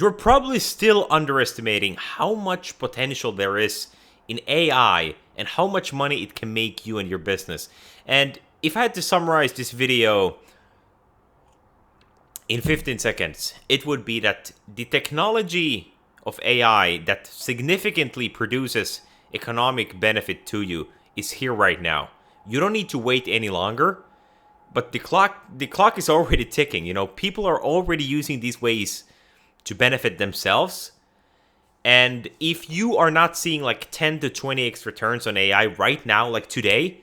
you're probably still underestimating how much potential there is in AI and how much money it can make you and your business. And if I had to summarize this video in 15 seconds, it would be that the technology of AI that significantly produces economic benefit to you is here right now. You don't need to wait any longer, but the clock is already ticking. You know, people are already using these ways to benefit themselves. And if you are not seeing like 10 to 20x returns on AI right now, like today,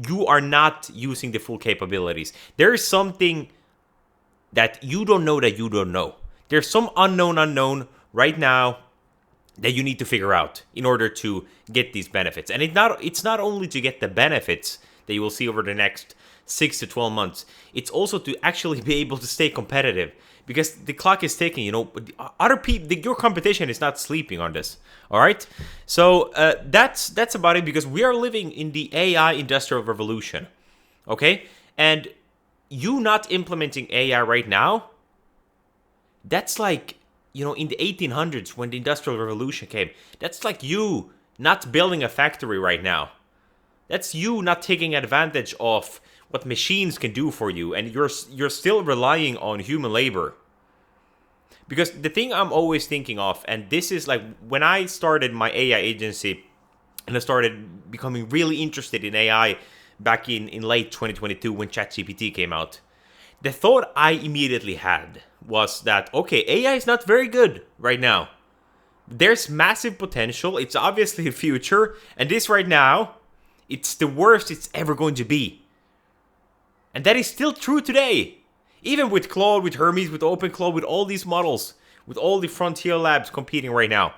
you are not using the full capabilities. There is something that you don't know that you don't know. There's some unknown right now that you need to figure out in order to get these benefits. And it's not only to get the benefits that you will see over the next 6 to 12 months. It's also to actually be able to stay competitive, because the clock is ticking. You know, other people, your competition is not sleeping on this. All right. So that's about it, because we are living in the AI industrial revolution. Okay, and you not implementing AI right now, that's like, you know, in the 1800s when the Industrial Revolution came, that's like you not building a factory right now. That's you not taking advantage of what machines can do for you, and you're still relying on human labor. Because the thing I'm always thinking of, and this is like when I started my AI agency and I started becoming really interested in AI back in late 2022 when ChatGPT came out, the thought I immediately had was that, okay, AI is not very good right now. There's massive potential. It's obviously the future. And this right now, it's the worst it's ever going to be. And that is still true today. Even with Claude, with Hermes, with OpenClaw, with all these models, with all the frontier labs competing right now,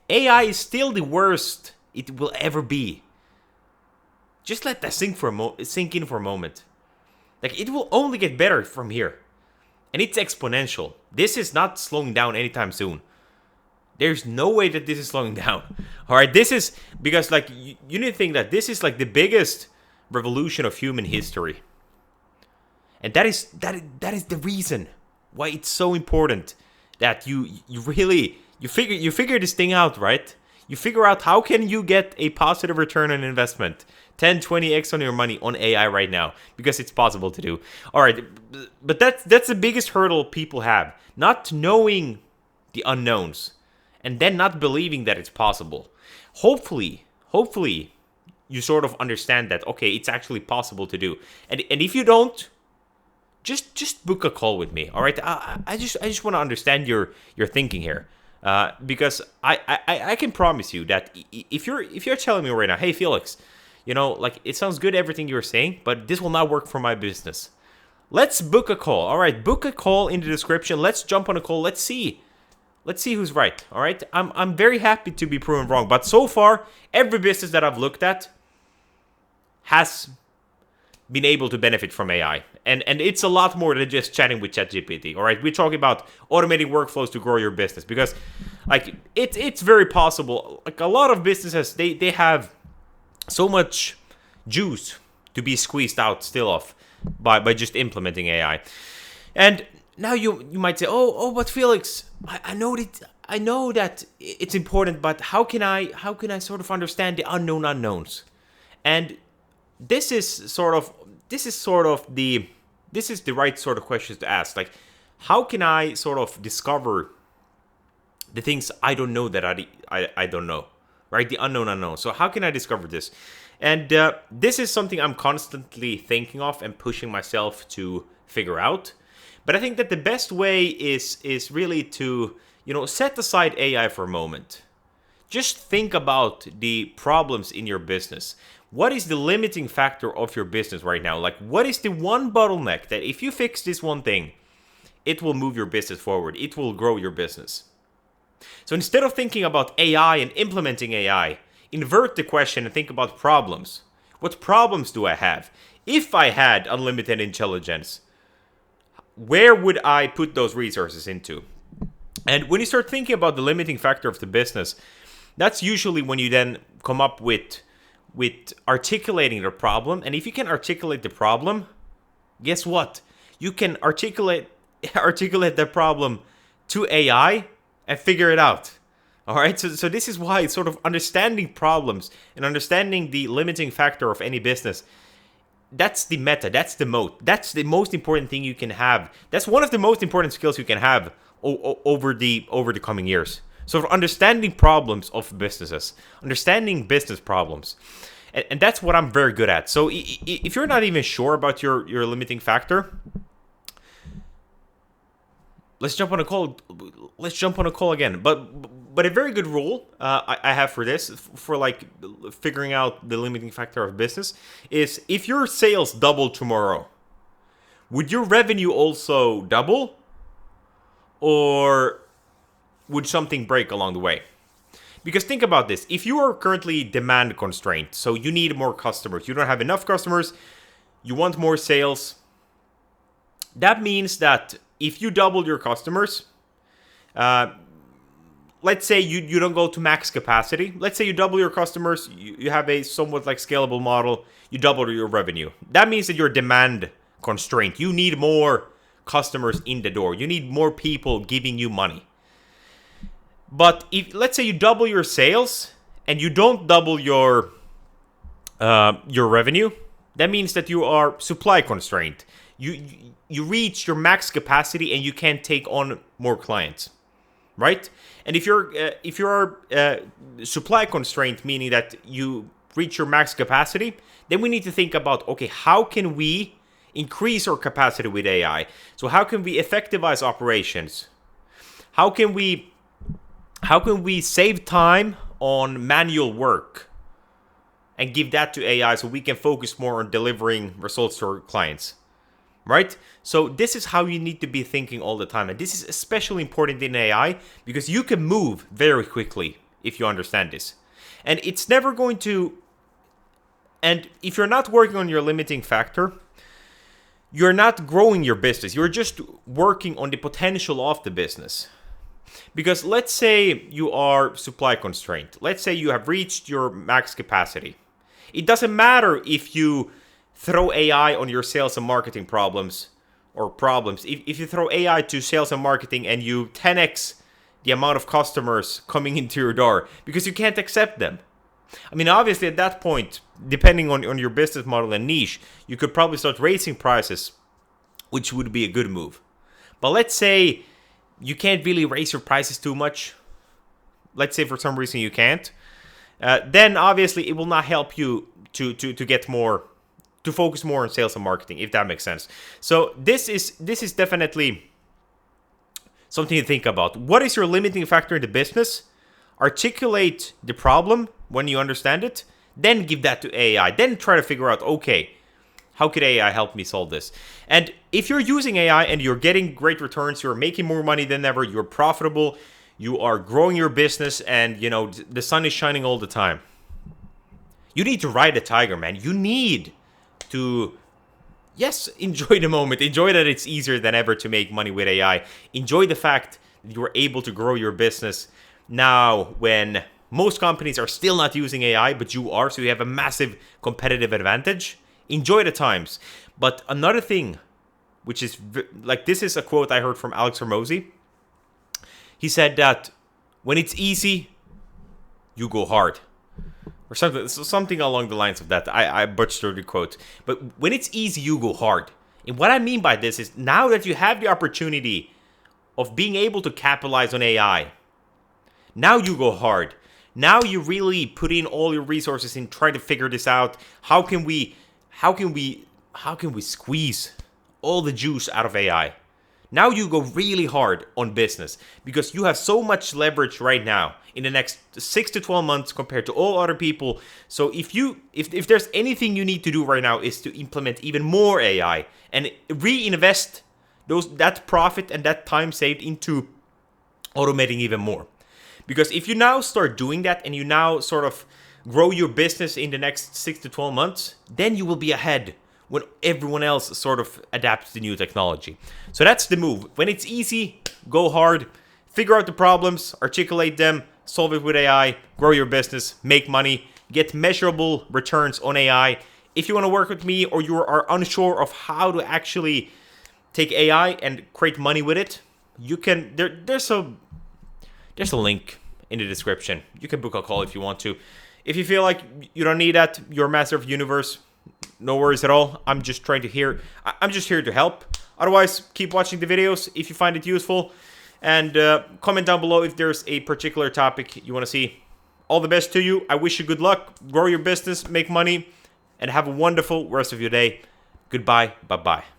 AI is still the worst it will ever be. Just let that sink in for a moment. Like, it will only get better from here. And it's exponential. This is not slowing down anytime soon. There's no way that this is slowing down. All right, this is because, like, you need to think that this is like the biggest revolution of human history. And that is the reason why it's so important that you figure this thing out, right? You figure out how can you get a positive return on investment, 10, 20x on your money on AI right now, because it's possible to do. All right, but that's the biggest hurdle people have, not knowing the unknowns and then not believing that it's possible. Hopefully you sort of understand that, okay, it's actually possible to do. And if you don't, just book a call with me. All right, I just want to understand your thinking here. Because I can promise you that if you're telling me right now, hey Felix, you know, like, it sounds good everything you're saying, but this will not work for my business. Let's book a call. All right, book a call in the description. Let's jump on a call. Let's see who's right. All right, I'm very happy to be proven wrong, but so far every business that I've looked at has been able to benefit from AI. And it's a lot more than just chatting with ChatGPT. All right, we're talking about automating workflows to grow your business, because like it's very possible. Like, a lot of businesses, they have so much juice to be squeezed out still off by just implementing AI. And now you might say, but Felix, I know that it's important, but how can I sort of understand the unknown unknowns? And this is the right sort of questions to ask. Like, how can I sort of discover the things I don't know that I don't know, right? The unknown unknown. So how can I discover this? And this is something I'm constantly thinking of and pushing myself to figure out. But I think that the best way is really to, you know, set aside AI for a moment. Just think about the problems in your business. What is the limiting factor of your business right now? Like, what is the one bottleneck that if you fix this one thing, it will move your business forward. It will grow your business. So instead of thinking about AI and implementing AI, invert the question and think about problems. What problems do I have? If I had unlimited intelligence, where would I put those resources into? And when you start thinking about the limiting factor of the business, that's usually when you then come up with articulating the problem. And if you can articulate the problem, guess what? You can articulate the problem to AI and figure it out. All right, so this is why sort of understanding problems and understanding the limiting factor of any business, that's the meta, that's the moat, that's the most important thing you can have. That's one of the most important skills you can have over the coming years. So for understanding problems of businesses, understanding business problems, and that's what I'm very good at. So if you're not even sure about your limiting factor, let's jump on a call again. But a very good rule I have for this, for like figuring out the limiting factor of business, is if your sales double tomorrow, would your revenue also double, or would something break along the way? Because think about this. If you are currently demand constrained, so you need more customers, you don't have enough customers, you want more sales, that means that if you double your customers, let's say you don't go to max capacity. Let's say you double your customers, you have a somewhat like scalable model, you double your revenue. That means that you're demand constrained. You need more customers in the door. You need more people giving you money. But if let's say you double your sales and you don't double your revenue, that means that you are supply constrained. You reach your max capacity and you can't take on more clients, right? And if you're supply constrained, meaning that you reach your max capacity, then we need to think about, okay, how can we increase our capacity with AI? So how can we effectivize operations? How can we save time on manual work and give that to AI so we can focus more on delivering results to our clients, right? So this is how you need to be thinking all the time. And this is especially important in AI because you can move very quickly if you understand this. And it's never going to... And if you're not working on your limiting factor, you're not growing your business. You're just working on the potential of the business. Because let's say you are supply constrained. Let's say you have reached your max capacity. It doesn't matter if you throw AI on your sales and marketing problems. If you throw AI to sales and marketing and you 10x the amount of customers coming into your door because you can't accept them. I mean, obviously at that point, depending on your business model and niche, you could probably start raising prices, which would be a good move. But let's say you can't really raise your prices too much. Let's say for some reason you can't. Then obviously it will not help you to get more, to focus more on sales and marketing, if that makes sense. So this is definitely something to think about. What is your limiting factor in the business? Articulate the problem when you understand it, then give that to AI. Then try to figure out, okay, how could AI help me solve this? And if you're using AI and you're getting great returns, you're making more money than ever, you're profitable, you are growing your business, and you know the sun is shining all the time, you need to ride the tiger, man. You need to, yes, enjoy the moment. Enjoy that it's easier than ever to make money with AI. Enjoy the fact that you are able to grow your business now when most companies are still not using AI, but you are, so you have a massive competitive advantage. Enjoy the times. But another thing, which is like, this is a quote I heard from Alex Hormozy. He said that when it's easy, you go hard. Or something along the lines of that. I butchered the quote. But when it's easy, you go hard. And what I mean by this is now that you have the opportunity of being able to capitalize on AI, now you go hard. Now you really put in all your resources in trying to figure this out. How can we squeeze all the juice out of AI? Now you go really hard on business because you have so much leverage right now in the next 6 to 12 months compared to all other people. So if there's anything you need to do right now is to implement even more AI and reinvest that profit and that time saved into automating even more. Because if you now start doing that and you now sort of grow your business in the next 6 to 12 months, then you will be ahead when everyone else sort of adapts to new technology. So that's the move. When it's easy, go hard, figure out the problems, articulate them, solve it with AI, grow your business, make money, get measurable returns on AI. If you want to work with me or you are unsure of how to actually take AI and create money with it, you can there's a link in the description. You can book a call if you want to. If you feel like you don't need that, you're a master of the universe, no worries at all. I'm just here to help. Otherwise, keep watching the videos if you find it useful, and comment down below if there's a particular topic you want to see. All the best to you. I wish you good luck. Grow your business, make money, and have a wonderful rest of your day. Goodbye. Bye-bye.